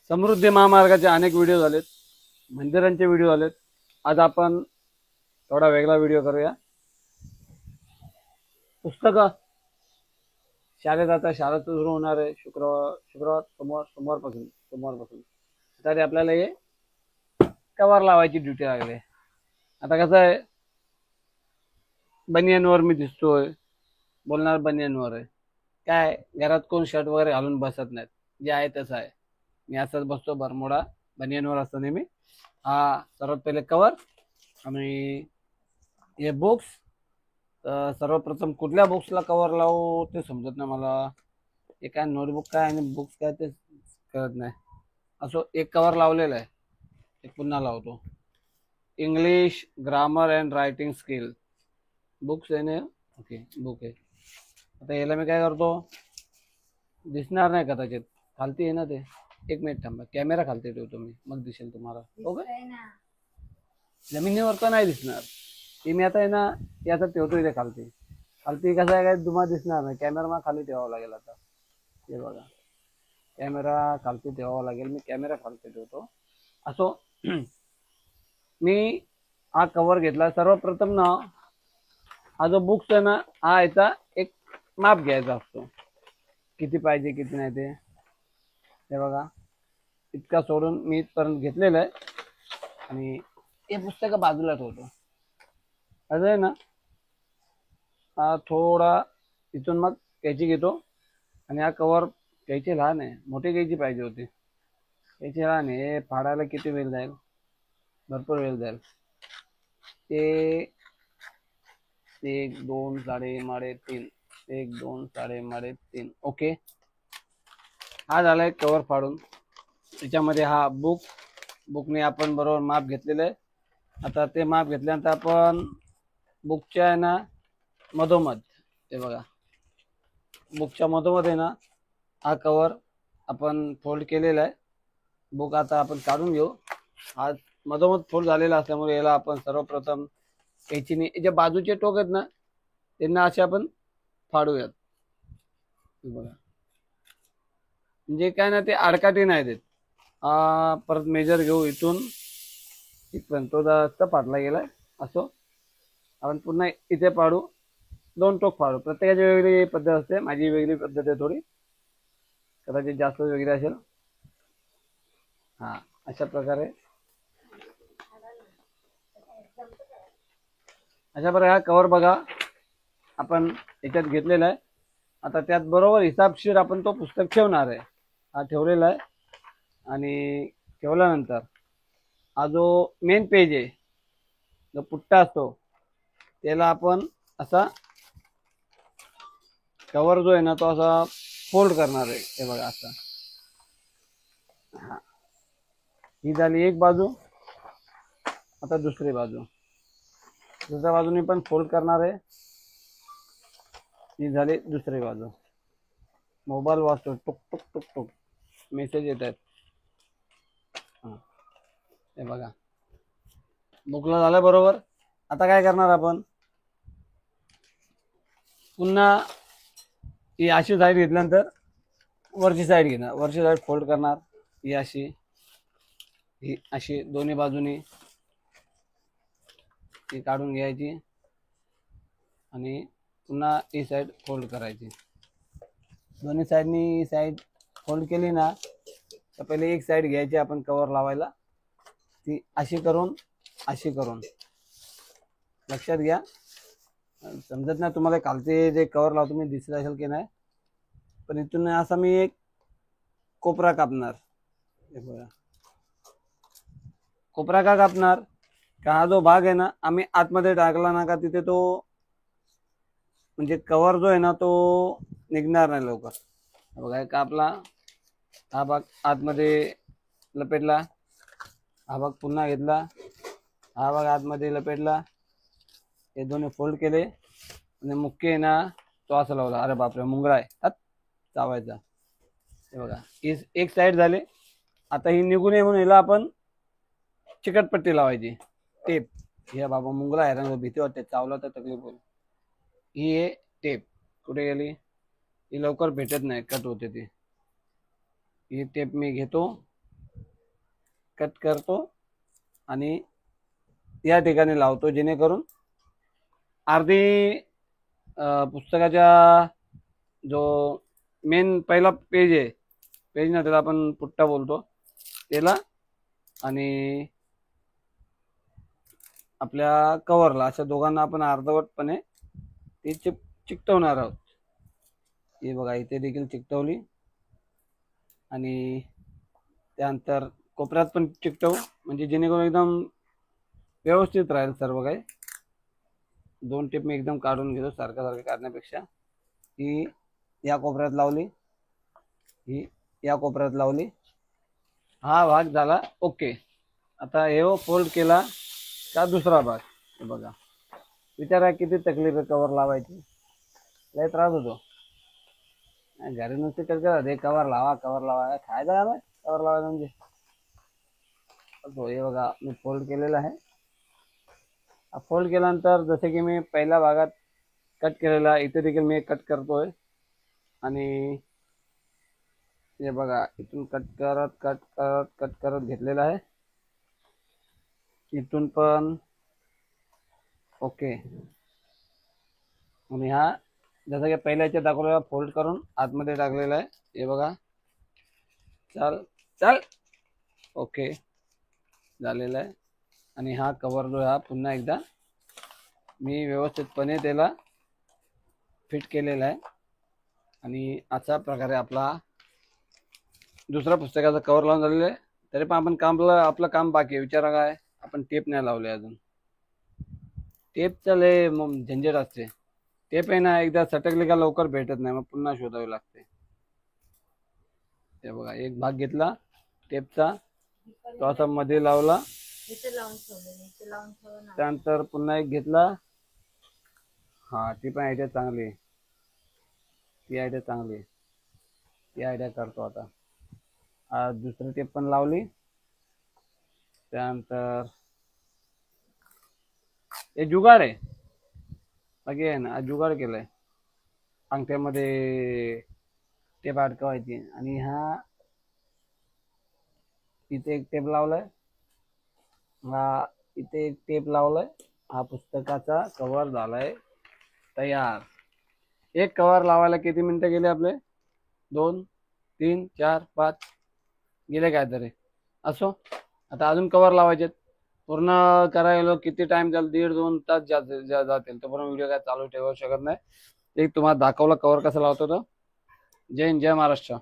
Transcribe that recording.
समृद्धी महामार्गाचे अनेक व्हिडिओ झालेत, मंदिरांचे व्हिडिओ झालेत. आज आपण थोडा वेगळा व्हिडिओ करूया. पुस्तकं शाळेत आता शाळा सुरू होणार आहे सोमवारपासून तरी आपल्याला हे कवर लावायची ड्युटी लागली. आता कसं आहे, बनियनवर मी दिसतोय, बोलणार बनियनवर आहे. काय घरात कोण शर्ट वगैरे घालून बसत नाहीत, जे आहे तसं आहे. मी असंच बसतो बरमुडा बनियनवर असतो नेहमी. हा सर्वात पहिले कवर आणि हे बुक्स. तर सर्वप्रथम कुठल्या बुक्सला कवर लावू ते समजत नाही मला. हे काय नोटबुक काय आणि बुक्स काय ते कळत नाही. असो, एक कवर लावलेलं आहे, ते पुन्हा लावतो. English grammar and writing skill books आहे ना. ओके, बुक आहे. आता याला मी काय करतो, दिसणार नाही कदाचित, खालती आहे ना ते. एक मिनिट थांबा, कॅमेरा खालती ठेवतो मी, मग दिसेल तुम्हाला. ओके, जमिनीवर तर नाही दिसणार. ती मी आता आहे ना याचा ठेवतो इथे खालती. खालती कसं आहे, काय तुम्हाला दिसणार नाही. कॅमेरा मला खाली ठेवावा लागेल. आता हे बघा, कॅमेरा खालती ठेवावा लागेल. मी कॅमेरा खालती ठेवतो. असो, मी हा कवर घेतला. सर्वप्रथम ना, हा जो बुक्स आहे ना, हा याचा एक माप घ्यायचा असतो, किती पाहिजे किती नाही ते. हे बघा, इतका सोडून मी इथपर्यंत घेतलेलं आहे आणि हे पुस्तक बाजूला ठेवतो. असं आहे ना, हा थोडा इथून मग कैची घेतो आणि हा कवर. कैची लहान आहे, मोठी कैची पाहिजे होती. कैची लहान आहे, हे फाडायला किती वेळ जाईल, भरपूर वेळ जाईल. ते 1 2 साडे 3, 1 2 साडे 3. ओके, हा झालाय कवर फाडून. त्याच्यामध्ये हा बुकने आपण बरोबर माप घेतलेलं आहे. आता ते माप घेतल्यानंतर आपण बुकच्या आहे ना मधोमध, हे बघा, बुकच्या मधोमध आहे ना हा कवर आपण फोल्ड केलेला आहे. बुक आता आपण काढून घेऊ. हा मधोमध फोल्ड झालेला असल्यामुळे याला आपण सर्वप्रथम कैचीने जे बाजूचे टोक आहेत ना त्यांना असे आपण फाडूयात. बघा, म्हणजे काय ना, ते आडकाठी नाही देत. परत मेजर घेऊ इथून इथपर्यंत. तो जास्त फाटला गेलाय. असो, आपण पुन्हा इथे फाडू. 2 टोक फाडू. प्रत्येकाची वेगळी पद्धत असते, माझी वेगळी पद्धत आहे थोडी, कदाचित जास्त वेगळी असेल. हा, अशा प्रकारे हा कवर बघा आपण याच्यात घेतलेला आहे. आता त्यात बरोबर हिसाबशीर आपण तो पुस्तक ठेवणार आहे. हा ठेवलेला आहे आणि ठेवल्यानंतर हा जो मेन पेज आहे, जो पुट्टा असतो, त्याला आपण असा कवर जो आहे ना तो असा फोल्ड करणार आहे. हे बघा, असा. हा, ही झाली एक बाजू. आता दुसरी दुसऱ्या बाजूने पण फोल्ड करणार आहे. ही झाली दुसरी बाजू. मोबाईल वाजतो, टुक टुक टुक टुक मेसेज येत आहेत. हे बघा, बुकला झालं बरोबर. आता काय करणार आपण, पुन्हा ही अशी साईड घेतल्यानंतर वरची साईड घेणार, वरची साईड फोल्ड करणार. ही अशी दोन्ही बाजूनी ती काढून घ्यायची आणि पुन्हा ही साईड फोल्ड करायची. दोन्ही साईडनी साईड फोल्ड केली ना, तर पहिले एक साईड घ्यायची आपण कवर लावायला. ती अशी करून लक्षात घ्या. समजत नाही तुम्हाला, खालते जे कवर लावतो मी दिसत असेल की नाही, पण इथून असा मी एक कोपरा कापणार. कोपरा का कापणार, का हा जो भाग आहे ना आम्ही आतमध्ये टाकला ना का तिथे तो म्हणजे कवर जो आहे ना तो निघणार नाही लवकर. बघा, कापला, हा भाग आतमध्ये लपेटला, हा भाग पुन्हा घेतला, हा भाग आतमध्ये लपेटला, हे दोन्ही फोल्ड केले आणि मुख्य आहे ना तो असा लावला. अरे बापरे, मुंगळा आहे चावायचा. हे बघा, एक साईड झाली. आता ही निघून नये म्हणून हिला आपण चिकटपट्टी लावायची, टेप. हे बाबा, मुंगळा आहे ना, भीती वाटते, चावला तर तकलीफ होईल. ही आहे टेप. कुठे गेली, ही लवकर भेटत नाही, कट होते ती. ही टेप मी घेतो कट करतो आणि या ठिकाणी लावतो, जेणेकरून अर्धी पुस्तकाच्या जो मेन पहिला पेज आहे, पेज ना त्याला आपण पुट्टा बोलतो त्याला, आणि आपल्या कव्हरला, अशा दोघांना आपण अर्धवटपणे ते चिकटवणार आहोत. हे बघा इथे देखील चिकटवली आणि त्यानंतर कोपऱ्यात पण चिकटवू, म्हणजे जेणेकरून एकदम व्यवस्थित राहील सर्व काही. दोन टिप मी एकदम काढून घेतो सारखं काढण्यापेक्षा. ही या कोपऱ्यात लावली, ही या कोपऱ्यात लावली. हा भाग झाला ओके. आता हे फोल्ड केला का दुसरा भाग. हे बघा, विचारा किती तकलीफ आहे कवर लावायची, लय त्रास होतो. घरी नुसते करते कवर लावा खायचा का नाही कवर लावायचं म्हणजे. हे बघा मी फोल्ड केलेला आहे. फोल्ड केल्यानंतर जसे की मी पहिल्या भागात कट केलेला, इथे देखील मी कट करतोय. आणि हे बघा इथून कट करत घेतलेला आहे. इथून पण ओके. आणि हा जसं की पहिल्याच्या दाखवलेला फोल्ड करून आतमध्ये टाकलेला आहे. हे बघा, चल ओके झालेला आहे. आणि हा कवर जो हा पुन्हा एकदा मी व्यवस्थितपणे त्याला फिट केलेला आहे. आणि अशा प्रकारे आपला दुसरा पुस्तकाचा कवर लावून झालेला आहे. तरी पण आपण आपलं काम बाकी आहे. विचारा काय, आपण टेप नाही लावले अजून. टेपचं लय झंझट असते. टेप आहे ना, एकदा सटकले का लवकर भेटत नाही, मग पुन्हा शोधावे लागते. ते बघा एक भाग घेतला टेपचा, तो असा मध्ये लावला, त्यानंतर पुन्हा एक घेतला. हा ती पण आयडिया चांगली आहे, ती आयडिया करतो आता. दुसरी टेप पण लावली. त्यानंतर हे जुगाड आहे बाकी आहे ना, जुगाड केलाय अंगठ्यामध्ये टेप अडकवायची. आणि हा इथे एक टेप लावलाय, हा इथे एक टेप लावलाय. हा पुस्तकाचा कव्हर झालाय तयार. एक कव्हर लावायला किती मिनिटं गेले आपले? 2 3 4 5 गेले काहीतरी. असो, आता अजून कव्हर लावायचे पूर्ण करायला किती टाइम जाईल? 1.5-2 तास जातील. तो पण व्हिडिओ काय चालू ठेवू शकत नाही. एक तुम्हाला दाखवलं कव्हर कसं लावतो तो. जय हिंद, जय महाराष्ट्र.